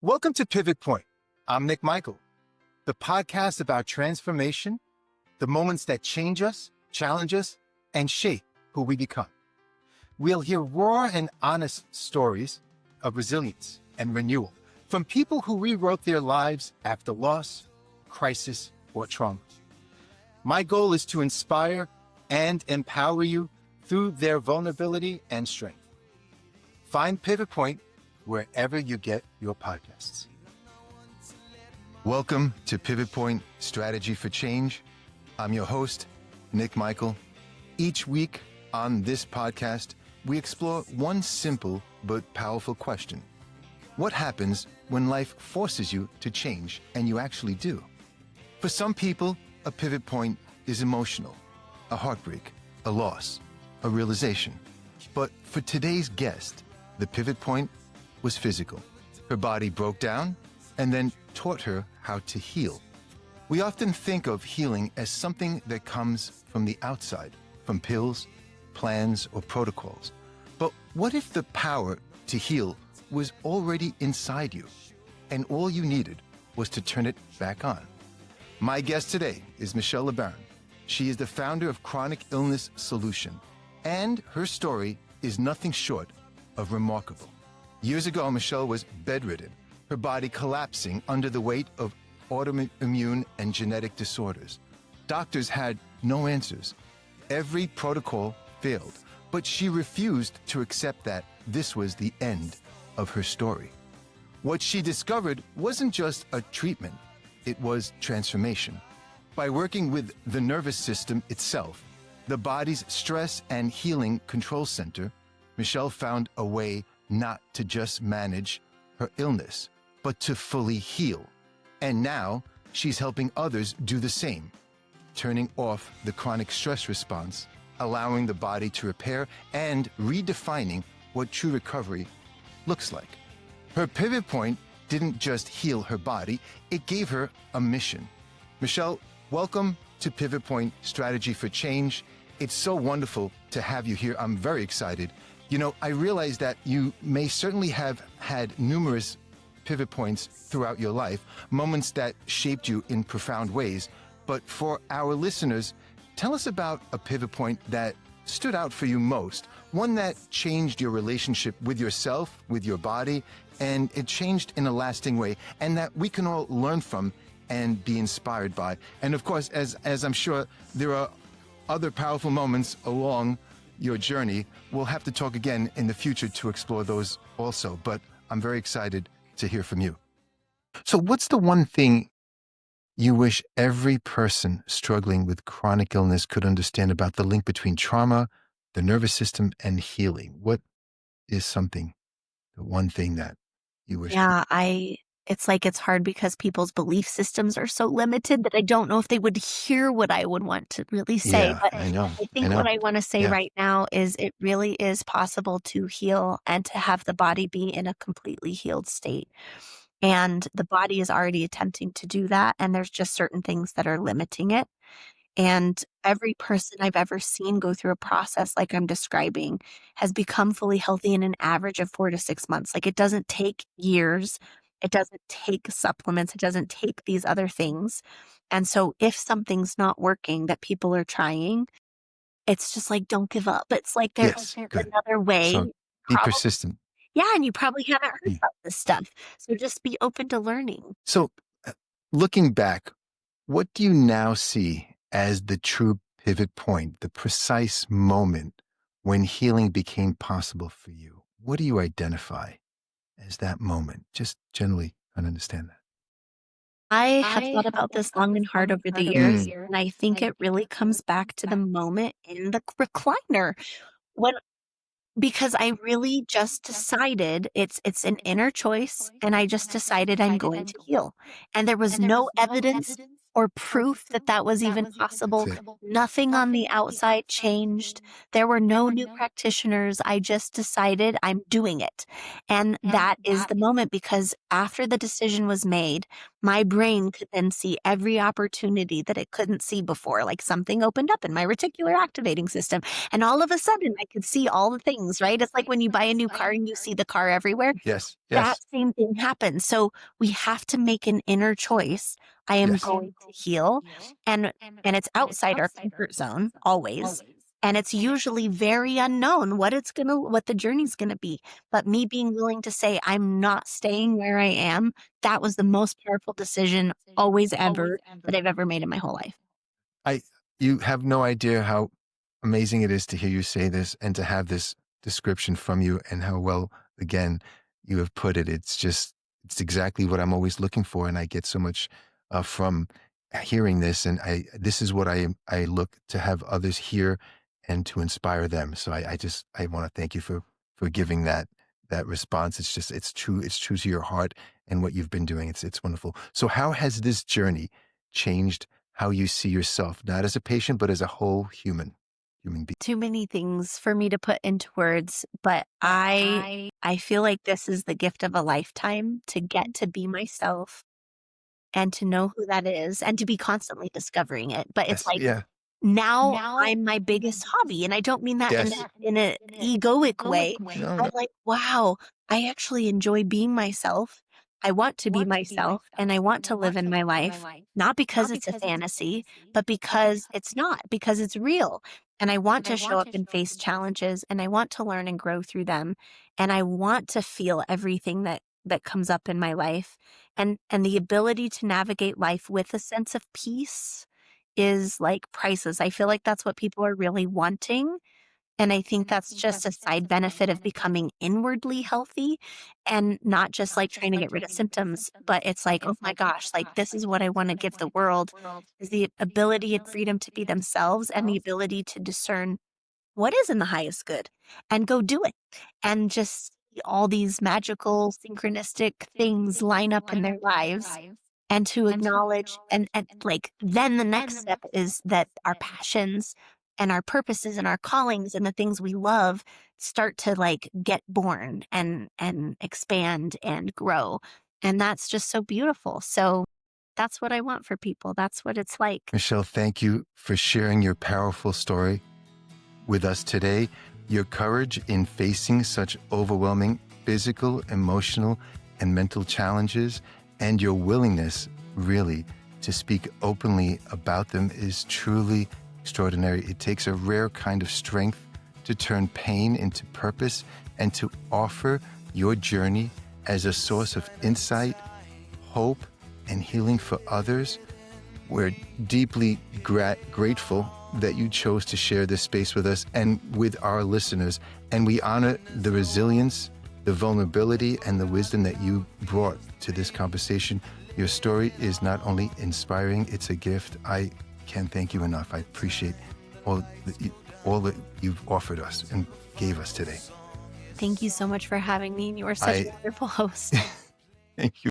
Welcome to Pivot Point. I'm Nik Michael, the podcast about transformation, the moments that change us, challenge us, and shape who we become. We'll hear raw and honest stories of resilience and renewal from people who rewrote their lives after loss, crisis, or trauma. My goal is to inspire and empower you through their vulnerability and strength. Find Pivot Point wherever you get your podcasts. Welcome to Pivot Point Strategy for Change. I'm your host, Nik Michael. Each week on this podcast, we explore one simple but powerful question. What happens when life forces you to change and you actually do? For some people, a pivot point is emotional, a heartbreak, a loss, a realization. But for today's guest, the pivot point was physical. Her body broke down and then taught her how to heal. We often think of healing as something that comes from the outside, from pills, plans, or protocols. But what if the power to heal was already inside you, and all you needed was to turn it back on? My guest today is Michal LeBaron. She is the founder of Chronic Illness Solution, and her story is nothing short of remarkable. Years ago, Michal was bedridden, her body collapsing under the weight of autoimmune and genetic disorders. Doctors had no answers. Every protocol failed, but she refused to accept that this was the end of her story. What she discovered wasn't just a treatment, it was transformation. By working with the nervous system itself, the body's stress and healing control center, Michal found a way not to just manage her illness, but to fully heal. And now she's helping others do the same, turning off the chronic stress response, allowing the body to repair, and redefining what true recovery looks like. Her pivot point didn't just heal her body, it gave her a mission. Michal, welcome to Pivot Point Strategy for Change. It's so wonderful to have you here. I'm very excited. You know, I realize that you may certainly have had numerous pivot points throughout your life, moments that shaped you in profound ways. But for our listeners, tell us about a pivot point that stood out for you most, one that changed your relationship with yourself, with your body, and it changed in a lasting way, and that we can all learn from and be inspired by. And of course, as I'm sure there are other powerful moments along your journey, we'll have to talk again in the future to explore those also, but I'm very excited to hear from you. So what's the one thing you wish every person struggling with chronic illness could understand about the link between trauma, the nervous system, and healing? What is something, the one thing that you wish? Yeah, it's hard because people's belief systems are so limited that I don't know if they would hear what I would want to really say. Yeah, But I know. I think what I want to say right now is it really is possible to heal and to have the body be in a completely healed state. And the body is already attempting to do that. And there's just certain things that are limiting it. And every person I've ever seen go through a process like I'm describing has become fully healthy in an average of 4 to 6 months. Like, it doesn't take years. It doesn't take supplements. It doesn't take these other things. And so if something's not working that people are trying, it's just like, don't give up. It's like there's another way. So be persistent. Yeah, and you probably haven't heard about this stuff. So just be open to learning. So looking back, what do you now see as the true pivot point, the precise moment when healing became possible for you? What do you identify as that moment? Just generally understand that. I have thought about this long and hard over the years, and I think it really comes back to the moment in the recliner because I really just decided it's an inner choice, and I just decided I'm going to heal. And there was no evidence or proof that that was even possible. That's it. Nothing on the outside changed. There were no new practitioners. I just decided I'm doing it. And that is the moment, because after the decision was made, my brain could then see every opportunity that it couldn't see before. Like something opened up in my reticular activating system. And all of a sudden, I could see all the things, right? It's like when you buy a new car and you see the car everywhere. Yes, That yes, same thing happens. So we have to make an inner choice. I am yes. going to heal, and it's outside our comfort zone always. And it's usually very unknown what the journey's gonna be. But me being willing to say I'm not staying where I am, that was the most powerful decision always ever that I've ever made in my whole life. I You have no idea how amazing it is to hear you say this and to have this description from you, and how well, again, you have put it. It's exactly what I'm always looking for, and I get so much from hearing this. And this is what I look to have others hear and to inspire them. So I want to thank you for giving that response. It's true to your heart and what you've been doing. It's wonderful. So how has this journey changed how you see yourself, not as a patient, but as a whole human being? Too many things for me to put into words, but I feel like this is the gift of a lifetime, to get to be myself and to know who that is and to be constantly discovering it. But it's Yes. like, Yeah. now I'm my biggest hobby, and I don't mean that Yes. in a egoic way. No, I'm no. like, wow, I actually enjoy being myself. I want to be myself, and I want to live in my life, not because it's a fantasy, but because it's not, because it's real. And I want to show up and face challenges, and I want to learn and grow through them. And I want to feel everything that comes up in my life. And the ability to navigate life with a sense of peace is like priceless. I feel like that's what people are really wanting. And I think that's just a side benefit of becoming inwardly healthy, and not just like trying to get rid of symptoms, but it's like, oh my gosh, like this is what I want to give the world, is the ability and freedom to be themselves, and the ability to discern what is in the highest good and go do it, and just see all these magical synchronistic things line up in their lives, and to acknowledge, and like then the next step is that our passions and our purposes and our callings and the things we love start to like get born and expand and grow. And that's just so beautiful. So that's what I want for people. That's what it's like. Michelle, thank you for sharing your powerful story with us today. Your courage in facing such overwhelming physical, emotional, and mental challenges, and your willingness, really, to speak openly about them is truly extraordinary. It takes a rare kind of strength to turn pain into purpose and to offer your journey as a source of insight, hope, and healing for others. We're deeply grateful that you chose to share this space with us and with our listeners. And we honor the resilience, the vulnerability, and the wisdom that you brought to this conversation. Your story is not only inspiring, it's a gift. I can't thank you enough. I appreciate all that you've offered us and gave us today. Thank you so much for having me. You are such a wonderful host. Thank you.